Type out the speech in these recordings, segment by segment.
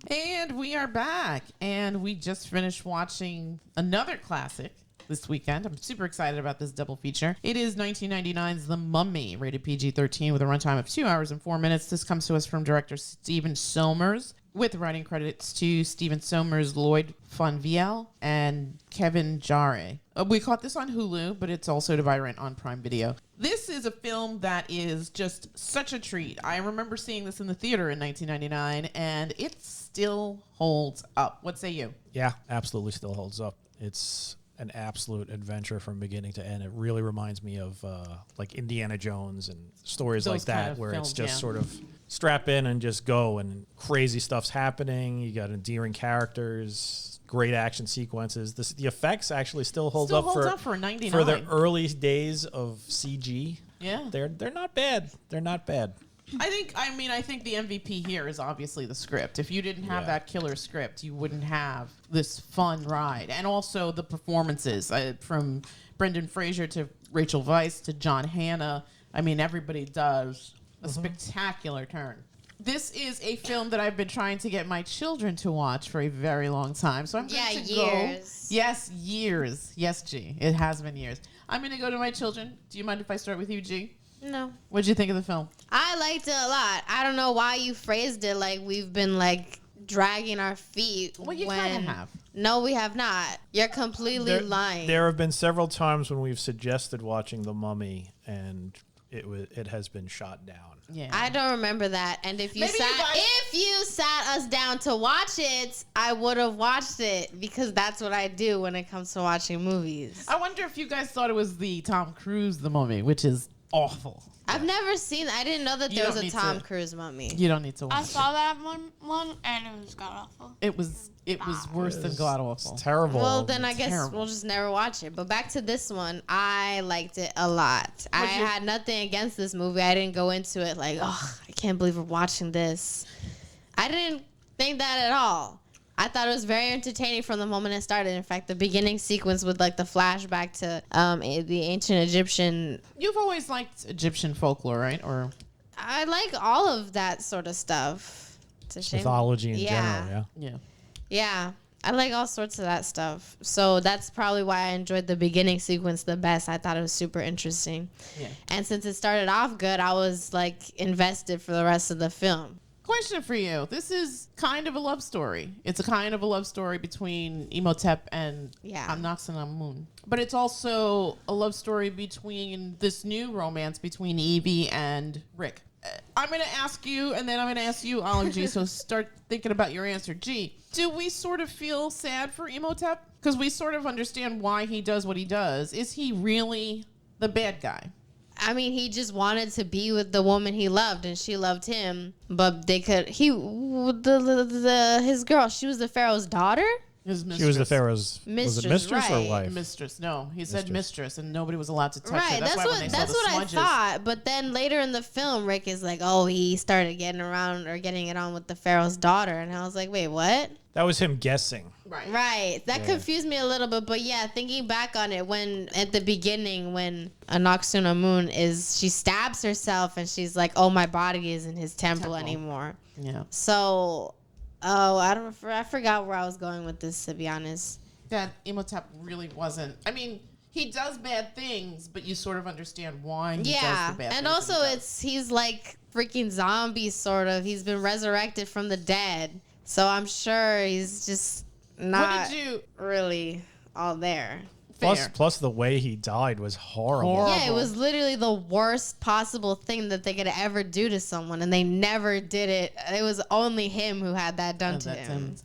And we are back. And we just finished watching another classic this weekend. I'm super excited about this double feature. It is 1999's The Mummy, rated PG-13 with a runtime of 2 hours and 4 minutes. This comes to us from director Stephen Sommers, with writing credits to Stephen Sommers, Lloyd, Fonvielle, and Kevin Jarre. We caught this on Hulu, but it's also to buy rent on Prime Video. This is a film that is just such a treat. I remember seeing this in the theater in 1999, and it still holds up. What say you? Yeah, absolutely still holds up. It's an absolute adventure from beginning to end. It really reminds me of like Indiana Jones and stories Those like that, kind of where films, it's just yeah. sort of strap in and just go, and crazy stuff's happening. You got endearing characters, great action sequences. The effects actually still hold Still up holds for up for 99. for the early days of CG. Yeah. They're not bad. They're not bad. I think the MVP here is obviously the script. If you didn't have that killer script, you wouldn't have this fun ride. And also the performances, from Brendan Fraser to Rachel Weisz to John Hannah. I mean, everybody does a spectacular turn. This is a film that I've been trying to get my children to watch for a very long time. So I'm going to go. Yes, years. Yes, G. It has been years. I'm going to go to my children. Do you mind if I start with you, G? No. What'd you think of the film? I liked it a lot. I don't know why you phrased it like we've been like dragging our feet. Well, you kind of have. No, we have not. You're completely lying. There have been several times when we've suggested watching The Mummy, and it has been shot down. Yeah. I don't remember that. And if you sat us down to watch it, I would have watched it, because that's what I do when it comes to watching movies. I wonder if you guys thought it was the Tom Cruise The Mummy, which is awful. I've never seen. I didn't know that there was a Tom Cruise Mummy. You don't need to watch it. I saw that one and it was god awful. It was worse than god awful. It's terrible. Well, then I guess we'll just never watch it. But back to this one, I liked it a lot. I had nothing against this movie. I didn't go into it like, oh, I can't believe we're watching this. I didn't think that at all. I thought it was very entertaining from the moment it started. In fact, the beginning sequence with like the flashback to the ancient Egyptian. You've always liked Egyptian folklore, right? Or I like all of that sort of stuff. It's a shame. Mythology in general, yeah. Yeah. I like all sorts of that stuff. So that's probably why I enjoyed the beginning sequence the best. I thought it was super interesting. Yeah. And since it started off good, I was like invested for the rest of the film. Question for you. This is kind of a love story. It's a kind of a love story between Imhotep and Hamunaptra. But it's also a love story between this new romance between Evie and Rick. I'm going to ask you, and then I'm going to ask you, Olive G, so start thinking about your answer. G, do we sort of feel sad for Imhotep? Because we sort of understand why he does what he does. Is he really the bad guy? I mean, he just wanted to be with the woman he loved, and she loved him. But his girl, she was the Pharaoh's daughter? His mistress. She was the Pharaoh's mistress, was it mistress right. or wife? Mistress. No, he said mistress, and nobody was allowed to touch her. That's what I thought. But then later in the film, Rick is like, oh, he started getting it on with the Pharaoh's daughter. And I was like, wait, what? That was him guessing. Right. That confused me a little bit. But yeah, thinking back on it, when at the beginning, when Anck-su-namun she stabs herself and she's like, oh, my body isn't his temple anymore. Yeah. So, I forgot where I was going with this, to be honest. That Imhotep really wasn't. I mean, he does bad things, but you sort of understand why he does the bad things. And also he's like freaking zombie, sort of. He's been resurrected from the dead. So I'm sure he's just not really all there. Plus the way he died was horrible. Yeah, it was literally the worst possible thing that they could ever do to someone, and they never did it. It was only him who had that done to him.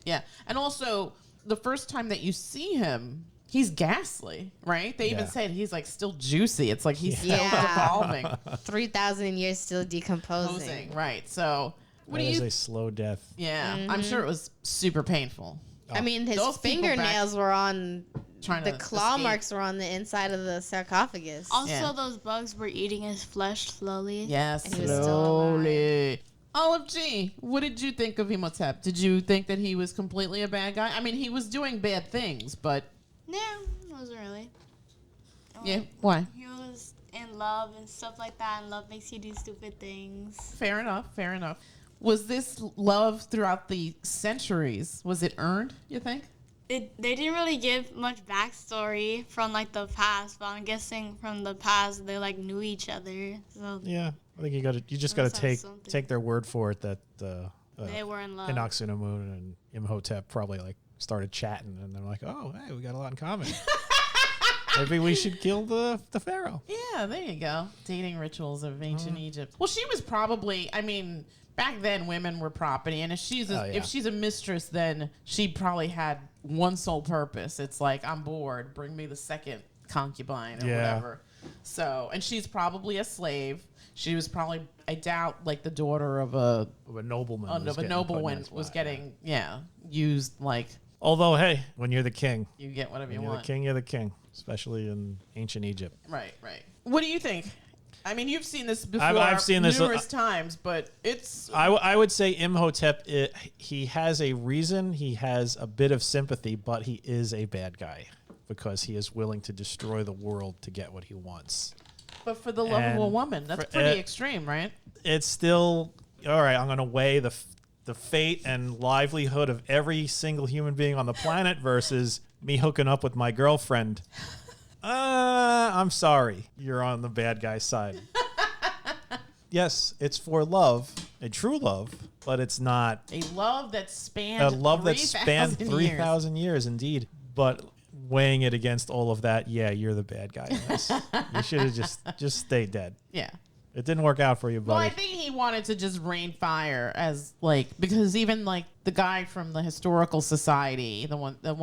Yeah, and also the first time that you see him, he's ghastly, right? They even said he's like still juicy. It's like he's still evolving. 3,000 years still decomposing. Right, so... That is a slow death. Yeah, I'm sure it was super painful. I mean, his fingernails were on... The claw marks were on the inside of the sarcophagus. Also, those bugs were eating his flesh slowly. Yes, slowly. Olive G, what did you think of Imhotep? Did you think that he was completely a bad guy? I mean, he was doing bad things, but... No, it wasn't really. Yeah, why? He was in love and stuff like that, and love makes you do stupid things. Fair enough. Was this love throughout the centuries? Was it earned, you think? They didn't really give much backstory from like the past, but I'm guessing from the past they like knew each other. So Yeah, I think you just got to take their word for it that they were in love. Hamunaptra and Imhotep probably like started chatting, and they're like, "Oh, hey, we got a lot in common. Maybe we should kill the pharaoh." Yeah, there you go. Dating rituals of ancient Egypt. Well, she was probably, I mean, back then women were property, and if she's a mistress, then she probably had one sole purpose. It's like, I'm bored, bring me the second concubine or whatever. So, and she's probably a slave. She was probably, I doubt, like the daughter of a nobleman. Of a nobleman was getting used like. Although, hey, when you're the king, you get whatever you want. You're the king. You're the king, especially in ancient Egypt. Right. What do you think? I mean, you've seen this before. I've seen this numerous times, but it's. I would say Imhotep. He has a reason. He has a bit of sympathy, but he is a bad guy because he is willing to destroy the world to get what he wants. But for the love of a woman, that's pretty extreme, right? It's still all right. I'm going to weigh the fate and livelihood of every single human being on the planet versus me hooking up with my girlfriend. I'm sorry. You're on the bad guy's side. Yes, it's for love, a true love, but it's not a love that spanned 3,000 years, indeed. But weighing it against all of that, yeah, you're the bad guy in this. You should have just stayed dead. Yeah. It didn't work out for you, buddy. Well, I think he wanted to just rain fire because even like the guy from the historical society, the one that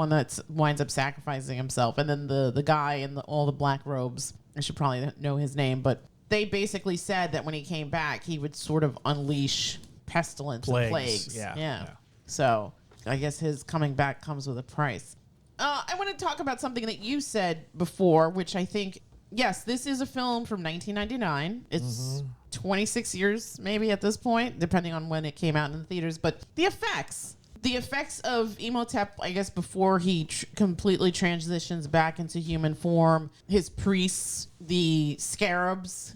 winds up sacrificing himself, and then the guy in all the black robes, I should probably know his name, but they basically said that when he came back, he would sort of unleash pestilence and plagues. Yeah. So I guess his coming back comes with a price. I want to talk about something that you said before, which I think. Yes, this is a film from 1999. It's 26 years maybe at this point, depending on when it came out in the theaters. But the effects of Imhotep, I guess, before he completely transitions back into human form, his priests, the scarabs.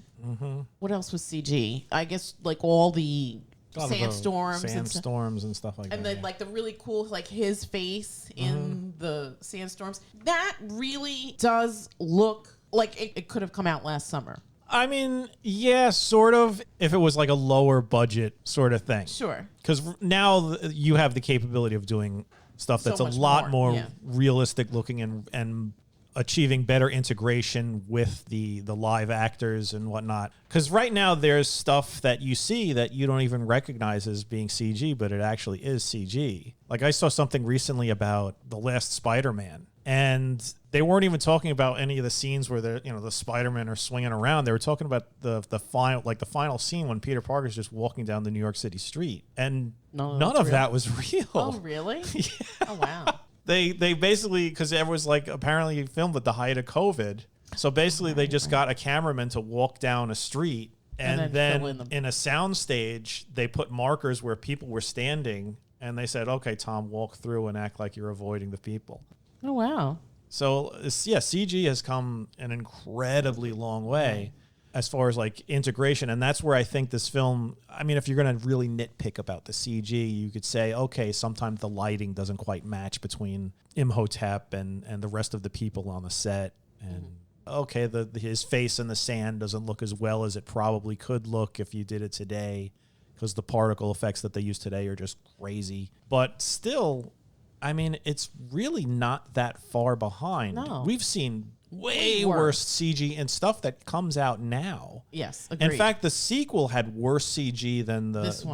What else was CG? I guess like all the sandstorms and stuff like that. And then like the really cool, like his face in the sandstorms. That really does look like it could have come out last summer. I mean, yeah, sort of, if it was like a lower budget sort of thing. Sure. Because now you have the capability of doing stuff that's a lot more realistic looking and achieving better integration with the live actors and whatnot. Because right now there's stuff that you see that you don't even recognize as being CG, but it actually is CG. Like I saw something recently about the last Spider-Man. And they weren't even talking about any of the scenes where the Spider-Man are swinging around. They were talking about the final scene when Peter Parker's just walking down the New York City street, and none of that was real. Oh, really? Yeah. Oh, wow. They basically, because it was like apparently filmed at the height of COVID, so basically they just got a cameraman to walk down a street, and then in a sound stage they put markers where people were standing, and they said, "Okay, Tom, walk through and act like you're avoiding the people." Oh, wow. So, yeah, CG has come an incredibly long way as far as, like, integration. And that's where I think this film, I mean, if you're going to really nitpick about the CG, you could say, okay, sometimes the lighting doesn't quite match between Imhotep and the rest of the people on the set. And, okay, his face in the sand doesn't look as well as it probably could look if you did it today, because the particle effects that they use today are just crazy. But still, I mean, it's really not that far behind. No. We've seen way worse CG and stuff that comes out now. Yes, agreed. In fact, the sequel had worse CG than this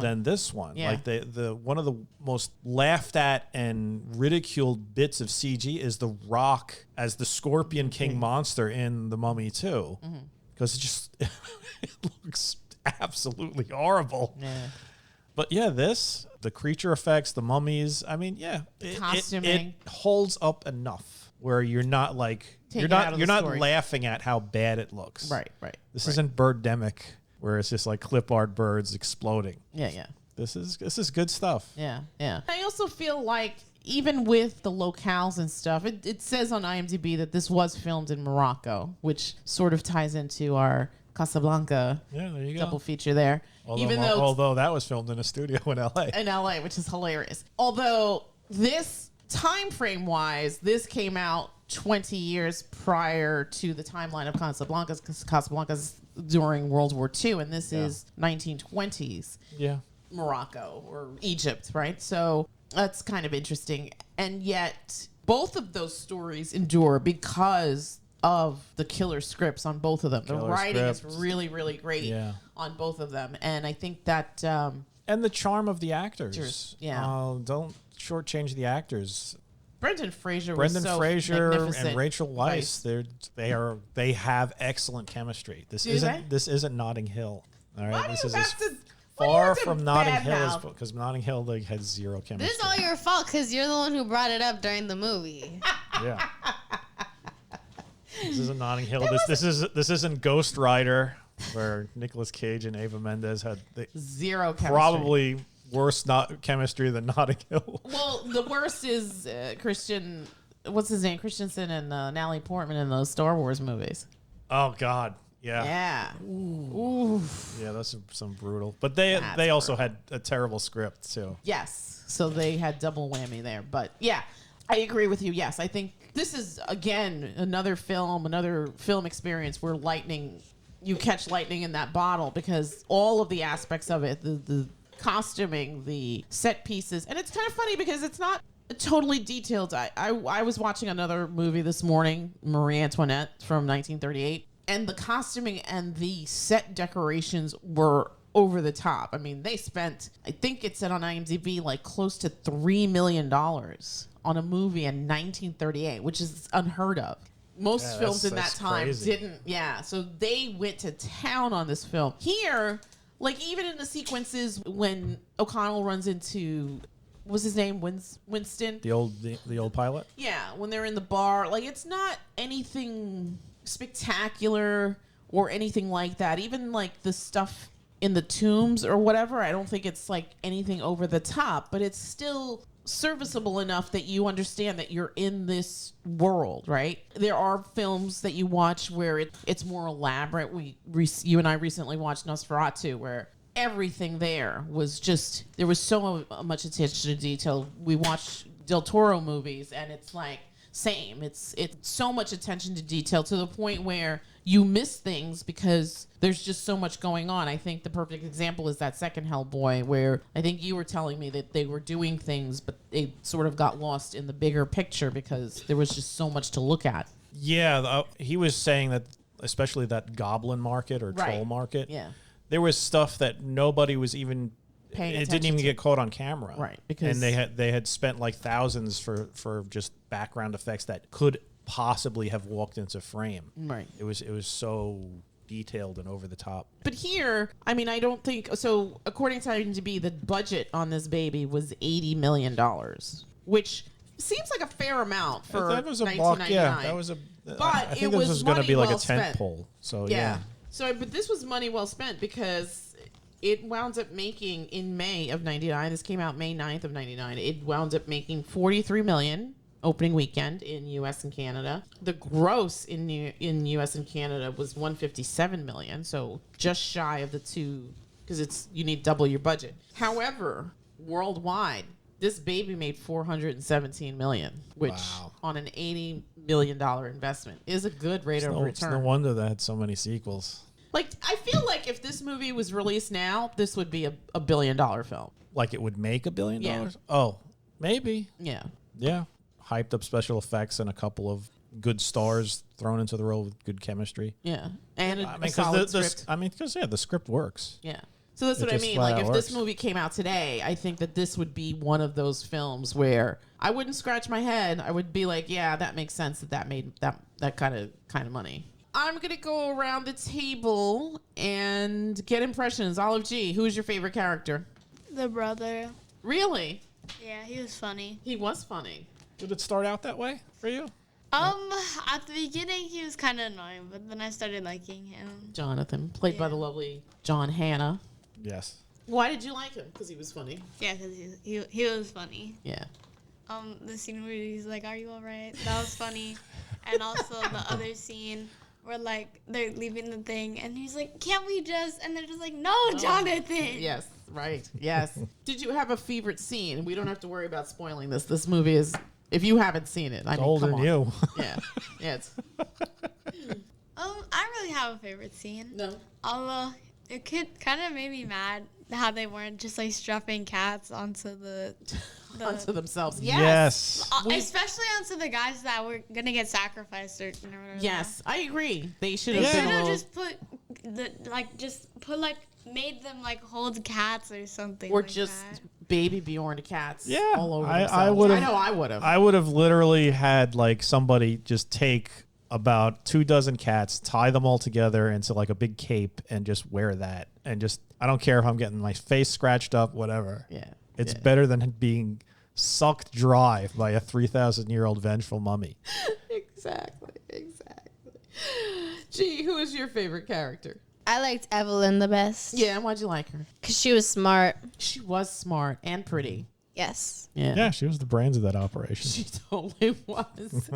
one. Yeah. Like the one of the most laughed at and ridiculed bits of CG is The Rock as the Scorpion King monster in The Mummy 2. Because it looks absolutely horrible. Yeah. But yeah, the creature effects, the mummies, I mean, yeah, it holds up enough where you're not like you're not laughing at how bad it looks. Right. This isn't Birdemic where it's just like clip art birds exploding. Yeah. This is good stuff. Yeah. I also feel like even with the locales and stuff, it says on IMDb that this was filmed in Morocco, which sort of ties into our Casablanca Yeah, there you go. double feature there. Although that was filmed in a studio in LA. In LA, which is hilarious. Although this time frame wise, this came out 20 years prior to the timeline of Casablanca, because Casablanca's during World War II, and this is 1920s. Yeah. Morocco or Egypt, right? So that's kind of interesting. And yet both of those stories endure because of the killer scripts on both of them. The writing is really, really great on both of them. And I think that... and the charm of the actors. Don't shortchange the actors. Brendan Fraser and Rachel Weisz, they have excellent chemistry. This isn't Notting Hill. All right, this is far from Notting Hill, because Notting Hill had zero chemistry. This is all your fault because you're the one who brought it up during the movie. Yeah. This isn't Notting Hill. This isn't Ghost Rider, where Nicolas Cage and Eva Mendes had zero chemistry. Probably worse chemistry than Notting Hill. Well, the worst is Christian. What's his name? Christensen and Natalie Portman in those Star Wars movies. Oh God. Yeah. Yeah. Ooh. Yeah, that's some brutal. But they also had a terrible script too. Yes. So they had double whammy there. But yeah, I agree with you. Yes, I think this is again another film experience where you catch lightning in that bottle, because all of the aspects of it, the costuming, the set pieces, and it's kind of funny because it's not totally detailed. I was watching another movie this morning, Marie Antoinette from 1938. And the costuming and the set decorations were over the top. I mean, they spent, I think it said on IMDb, like close to $3 million on a movie in 1938, which is unheard of. Most films in that time didn't. Yeah, so they went to town on this film. Here, like even in the sequences when O'Connell runs into, what's his name, Winston? The old pilot? Yeah, when they're in the bar, like it's not anything spectacular or anything like that. Even like the stuff in the tombs or whatever, I don't think it's like anything over the top, but it's still serviceable enough that you understand that you're in this world, right? There are films that you watch where it's more elaborate. You and I recently watched Nosferatu, where everything there was just, there was so much attention to detail. We watched Del Toro movies and it's like same. It's so much attention to detail to the point where you miss things because there's just so much going on. I think the perfect example is that second Hellboy, where I think you were telling me that they were doing things, but they sort of got lost in the bigger picture because there was just so much to look at. Yeah, he was saying that, especially that goblin market or troll market, there was stuff that nobody was even paying attention. It didn't even get caught on camera, right? Because and they had spent like thousands for just background effects that could possibly have walked into frame. Right. It was so detailed and over the top. But here, I mean, I don't think so. According to IMDb, the budget on this baby was $80 million, which seems like a fair amount for that was a 1999. Yeah, that was a. But I think this was going to be like a tent pole. So yeah. So, but this was money well spent because it wound up making in May of 99. This came out May 9th of 99. It wound up making $43 million opening weekend in U.S. and Canada. The gross in U.S. and Canada was $157 million, so just shy of the two, because you need double your budget. However, worldwide, this baby made $417 million, which on an $80 million investment is a good rate of return. It's no wonder that had so many sequels. Like, I feel like if this movie was released now, this would be a $1 billion film. Like it would make $1 billion? Yeah. Oh, maybe. Yeah. Yeah. Hyped up special effects and a couple of good stars thrown into the role with good chemistry. Yeah. And a solid script. Because the script works. Yeah. So that's what I mean. Like, if this movie came out today, I think that this would be one of those films where I wouldn't scratch my head. I would be like, yeah, that makes sense that made that kind of money. I'm going to go around the table and get impressions. Olive G, who's your favorite character? The brother. Really? Yeah, he was funny. He was funny. Did it start out that way for you? At the beginning, he was kind of annoying, but then I started liking him. Jonathan, played by the lovely John Hannah. Yes. Why did you like him? Because he was funny. Yeah, because he was funny. Yeah. The scene where he's like, "Are you all right?" That was funny. And also the other scene where like they're leaving the thing, and he's like, "Can't we just?" And they're just like, "No, Jonathan." Yes, right. Yes. Did you have a favorite scene? We don't have to worry about spoiling this. This movie is, if you haven't seen it, I mean, older come than on. you. Yeah. Yeah. It's, I don't really have a favorite scene. no. Although it could kind of made me mad how they weren't just like strapping cats onto the Onto themselves. Yes. especially onto the guys that were gonna get sacrificed or whatever. Yes, I agree. They should They have should been a have little, just put made them like hold cats or something. or like just that. baby Bjorn cats. Yeah, all over I themselves. would've- I know I would have. I would have literally had like somebody just take about 24 cats, tie them all together into like a big cape, and just wear that. And just, I don't care if I'm getting my face scratched up, whatever. Yeah. It's yeah. better than being sucked dry by a 3,000-year-old vengeful mummy. Exactly. Gee, who is your favorite character? I liked Evelyn the best. Yeah, and why'd you like her? Because she was smart. She was smart and pretty. Yes. Yeah. Yeah, she was the brains of that operation. She totally was.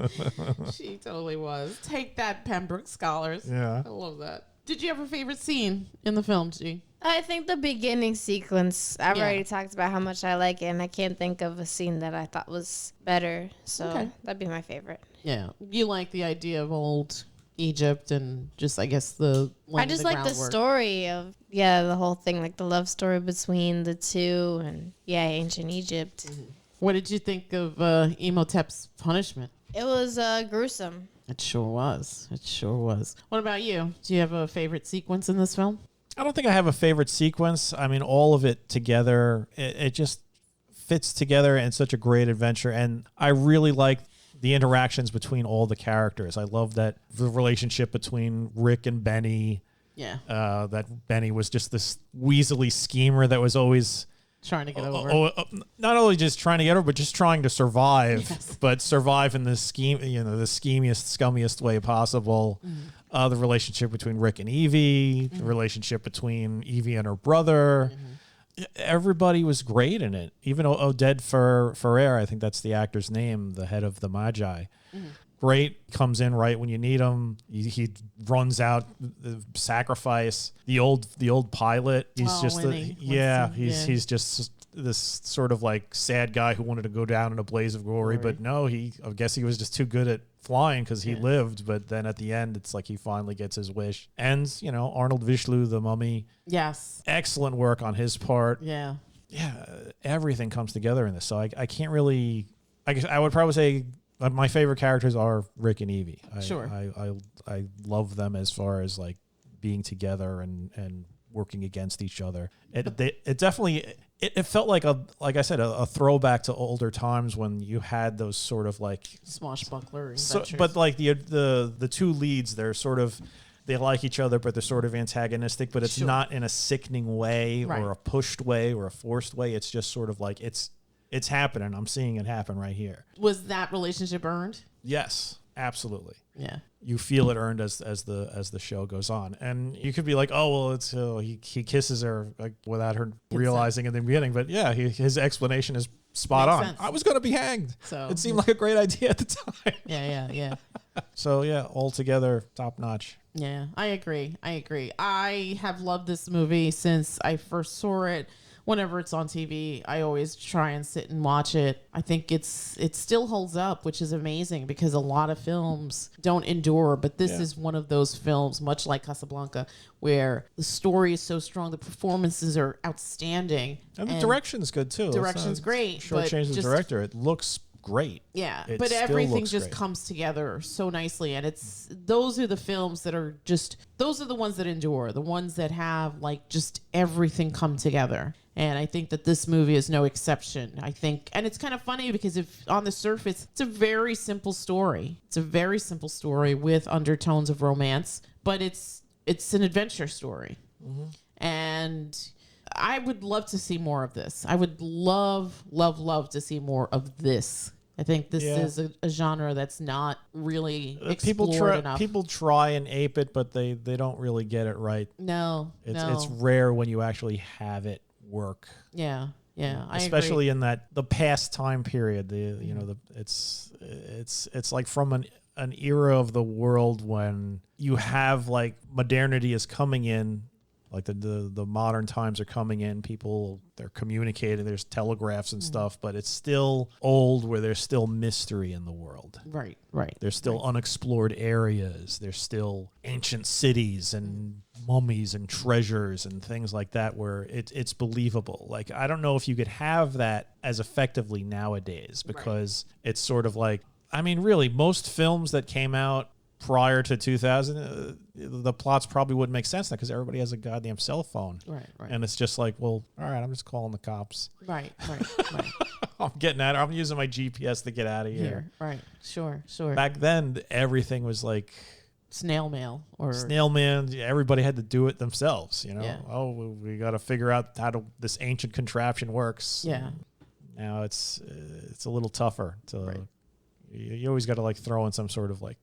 She totally was. Take that, Pembroke Scholars. Yeah. I love that. Did you have a favorite scene in the film, G? I think the beginning sequence, I've Yeah. already talked about how much I like it, and I can't think of a scene that I thought was better. So Okay. that'd be my favorite. Yeah. You like the idea of old Egypt and just, I guess, the I just like the groundwork. story of, the whole thing, like the love story between the two and, ancient Egypt. What did you think of Imhotep's punishment? It was gruesome. It sure was. What about you? Do you have a favorite sequence in this film? I don't think I have a favorite sequence. I mean, all of it together, it just fits together in such a great adventure. And I really like the interactions between all the characters. I love that the relationship between Rick and Benny. Yeah. That Benny was just this weaselly schemer that was always Trying to get over. not only just trying to get over, but just trying to survive. Yes. But survive in the scheme, the schemiest, scummiest way possible. The relationship between Rick and Evie, the relationship between Evie and her brother. Everybody was great in it. Even Oded Ferrer, I think that's the actor's name, the head of the Magi. Great, comes in right when you need him. He runs out the sacrifice. The old pilot. He's he's just this sort of like sad guy who wanted to go down in a blaze of glory, but no, I guess he was just too good at flying because he lived. But then at the end, it's like he finally gets his wish. And Arnold Vishlu, the mummy. Yes, excellent work on his part. Yeah, everything comes together in this. So I can't really. I guess I would probably say my favorite characters are Rick and Evie. I love them as far as like being together and working against each other. It definitely it felt like I said a throwback to older times when you had those sort of like swashbuckler adventures. But like the two leads, they're sort of. They like each other, but they're sort of antagonistic, but it's not in a sickening way or a pushed way or a forced way. It's just sort of like it's happening. I'm seeing it happen right here. Was that relationship earned? Yes, absolutely. Yeah. You feel it earned as the show goes on. And you could be like, oh, well, it's he kisses her like, without her realizing in the beginning. But yeah, his explanation is spot on. Sense. I was going to be hanged. So it seemed like a great idea at the time. Yeah. So yeah, altogether, top notch. Yeah, I agree. I have loved this movie since I first saw it. Whenever it's on TV, I always try and sit and watch it. I think it still holds up, which is amazing because a lot of films don't endure. But this is one of those films, much like Casablanca, where the story is so strong, the performances are outstanding, and the direction's good too. Direction's great. Shortchange the director. It looks great. Yeah, but everything just comes together so nicely, and those are the films that are those are the ones that endure, the ones that have like just everything come together. And I think that this movie is no exception. I think, and it's kind of funny because if on the surface, it's a very simple story. It's a very simple story with undertones of romance, but it's an adventure story. And I would love to see more of this. I would love to see more of this. I think this is a genre that's not really explored enough. People try and ape it, but they don't really get it right. No, it's rare when you actually have it work. Yeah. Especially in the past time period. It's like from an era of the world when you have like modernity is coming in, like the modern times are coming in, people, they're communicating, there's telegraphs and stuff, but it's still old where there's still mystery in the world. Right. There's still unexplored areas. There's still ancient cities and mummies and treasures and things like that where it's believable. Like, I don't know if you could have that as effectively nowadays because it's sort of like, I mean, really, most films that came out prior to 2000, the plots probably wouldn't make sense now because everybody has a goddamn cell phone. Right. And it's just like, well, all right, I'm just calling the cops. Right. I'm getting out. I'm using my GPS to get out of here. Right. Sure. Back then, everything was like snail mail. Everybody had to do it themselves. You know, Yeah. Oh, we got to figure out how this ancient contraption works. Yeah. Now it's a little tougher to. Right. You always got to like throw in some sort of like,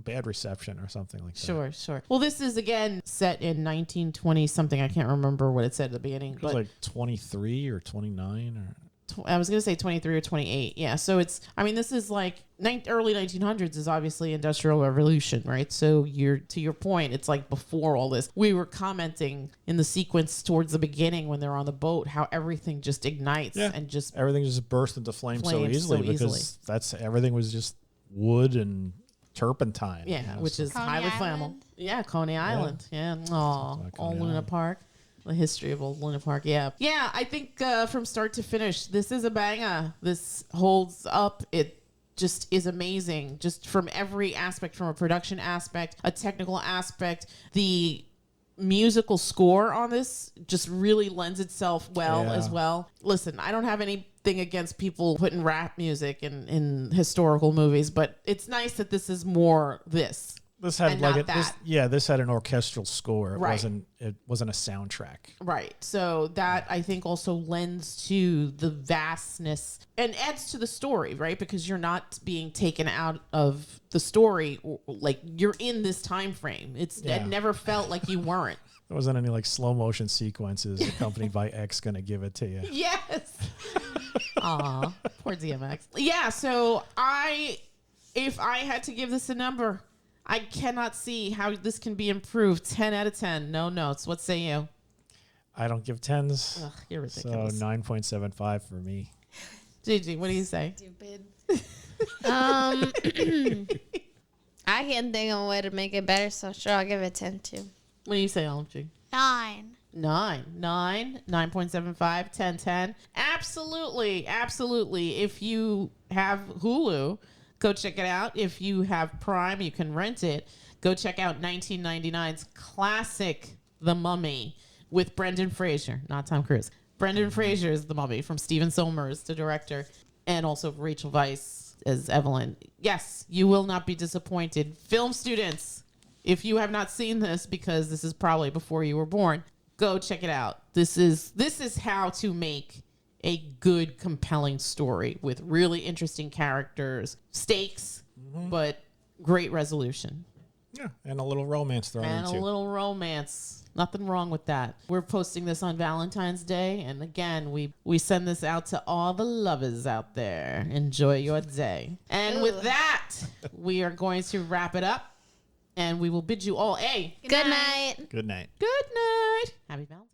bad reception or something like that. Sure. Well, this is again set in 1920 something. I can't remember what it said at the beginning. It was like 23 or 29 or. I was going to say 23 or 28. Yeah. So this is like early 1900s is obviously Industrial Revolution, right? So to your point, it's like before all this. We were commenting in the sequence towards the beginning when they're on the boat, how everything just ignites and just everything just burst into flames so easily because everything was just wood and turpentine. Yeah, which is highly flammable. Yeah, Coney Island. Yeah. Old Luna Park. The history of old Luna Park. Yeah. I think from start to finish, this is a banger. This holds up. It just is amazing. Just from every aspect, from a production aspect, a technical aspect, the musical score on this just really lends itself as well. Listen, I don't have anything against people putting rap music in historical movies, but it's nice that this is more this. This had this had an orchestral score. It wasn't a soundtrack. Right. So that I think also lends to the vastness and adds to the story, right? Because you're not being taken out of the story, like you're in this time frame. It never felt like you weren't. There wasn't any like slow motion sequences accompanied by X gonna give it to you. Yes. Aw, poor DMX. Yeah. So if I had to give this a number, I cannot see how this can be improved. 10 out of 10. No notes. What say you? I don't give 10s. Ugh, you're ridiculous. So 9.75 for me. Gigi, what do you say? Stupid. I can't think of a way to make it better, so sure, I'll give it 10 too. What do you say, Olive G? 9. 9.75, 10. Absolutely. If you have Hulu, go check it out. If you have Prime, you can rent it. Go check out 1999's classic, The Mummy, with Brendan Fraser, not Tom Cruise. Brendan Fraser is The Mummy, from Stephen Sommers, the director, and also Rachel Weisz as Evelyn. Yes, you will not be disappointed. Film students, if you have not seen this, because this is probably before you were born, go check it out. This is how to make a good, compelling story with really interesting characters, stakes, but great resolution. Yeah, and a little romance thrown in too. And a little romance. Nothing wrong with that. We're posting this on Valentine's Day, and again, we send this out to all the lovers out there. Enjoy your day. And with that, we are going to wrap it up, and we will bid you all a good night. Good night. Good night. Happy Valentine's Day.